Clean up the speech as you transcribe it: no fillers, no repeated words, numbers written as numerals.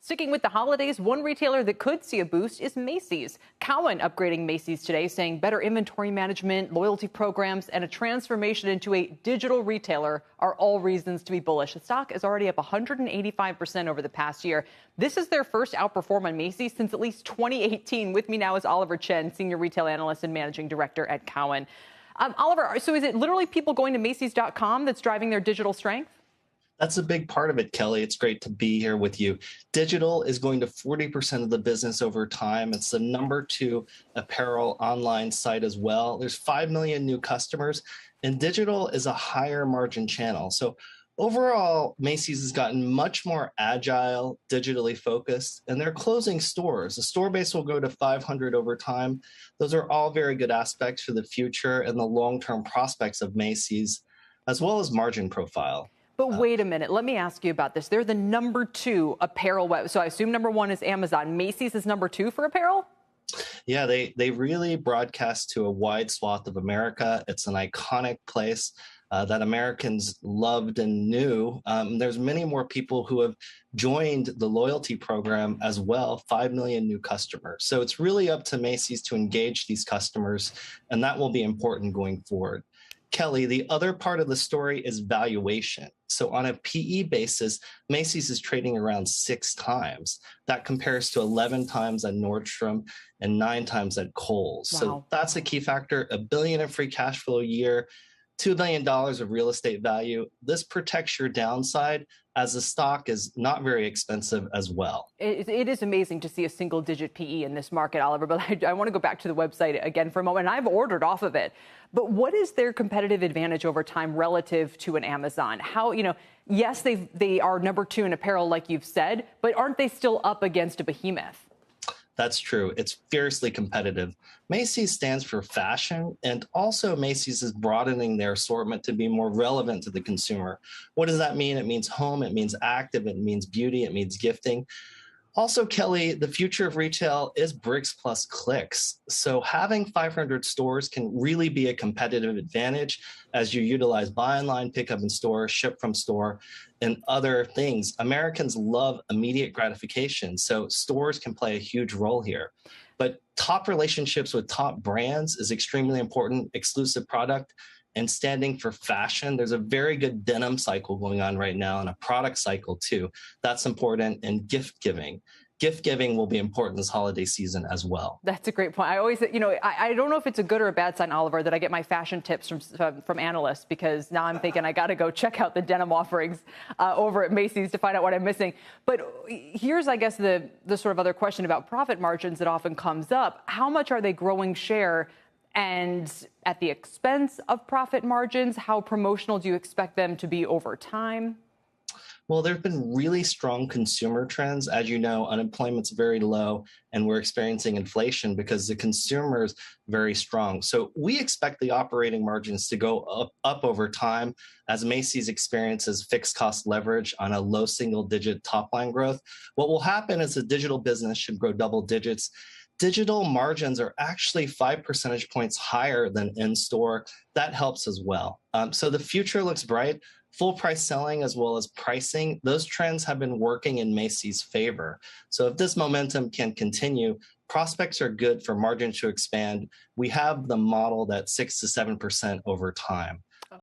Sticking with the holidays, one retailer that could see a boost is Macy's. Cowen upgrading Macy's today, saying better inventory management, loyalty programs, and a transformation into a digital retailer are all reasons to be bullish. The stock is already up 185% over the past year. This is their first outperform on Macy's since at least 2018. With me now is Oliver Chen, senior retail analyst and managing director at Cowen. Oliver, so is it literally people going to Macys.com that's driving their digital strength? That's a big part of it, Kelly. It's great to be here with you. Digital is going to 40% of the business over time. It's the #2 apparel online site as well. There's 5 million new customers, and digital is a higher margin channel. So overall, Macy's has gotten much more agile, digitally focused, and they're closing stores. The store base will go to 500 over time. Those are all very good aspects for the future and the long-term prospects of Macy's, as well as margin profile. But wait a minute. Let me ask you about this. They're the #2 apparel web. So I assume #1 is Amazon. Macy's is #2 for apparel? Yeah, they really broadcast to a wide swath of America. It's an iconic place that Americans loved and knew. There's many more people who have joined the loyalty program as well, 5 million new customers. So it's really up to Macy's to engage these customers, and that will be important going forward. Kelly, the other part of the story is valuation. So on a PE basis, Macy's is trading around 6 times. That compares to 11 times at Nordstrom and 9 times at Kohl's. Wow. So that's a key factor. $1 billion in free cash flow a year, $2 billion of real estate value. This protects your downside as the stock is not very expensive as well. It is amazing to see a single-digit PE in this market, Oliver, but I want to go back to the website again for a moment. I've ordered off of it. But what is their competitive advantage over time relative to an Amazon? How, yes, they are #2 in apparel, like you've said, but aren't they still up against a behemoth? That's true. It's fiercely competitive. Macy's stands for fashion, and also Macy's is broadening their assortment to be more relevant to the consumer. What does that mean? It means home, it means active, it means beauty, it means gifting. Also, Kelly, the future of retail is bricks plus clicks. So having 500 stores can really be a competitive advantage as you utilize buy online, pick up in store, ship from store, and other things. Americans love immediate gratification, so stores can play a huge role here. But top relationships with top brands is extremely important, exclusive product, and standing for fashion. There's a very good denim cycle going on right now and a product cycle too. That's important. And gift giving. Gift giving will be important this holiday season as well. That's a great point. I always, I don't know if it's a good or a bad sign, Oliver, that I get my fashion tips from analysts, because now I'm thinking I got to go check out the denim offerings over at Macy's to find out what I'm missing. But here's, I guess, the sort of other question about profit margins that often comes up. How much are they growing share? And at the expense of profit margins, how promotional do you expect them to be over time? Well, there have been really strong consumer trends. As you know, unemployment's very low, and we're experiencing inflation because the consumer is very strong. So we expect the operating margins to go up over time as Macy's experiences fixed cost leverage on a low single-digit top-line growth. What will happen is the digital business should grow double digits. Digital margins are actually 5 percentage points higher than in-store. That helps as well. So the future looks bright. Full price selling as well as pricing, those trends have been working in Macy's favor. So if this momentum can continue, prospects are good for margin to expand. We have the model that 6 to 7% over time.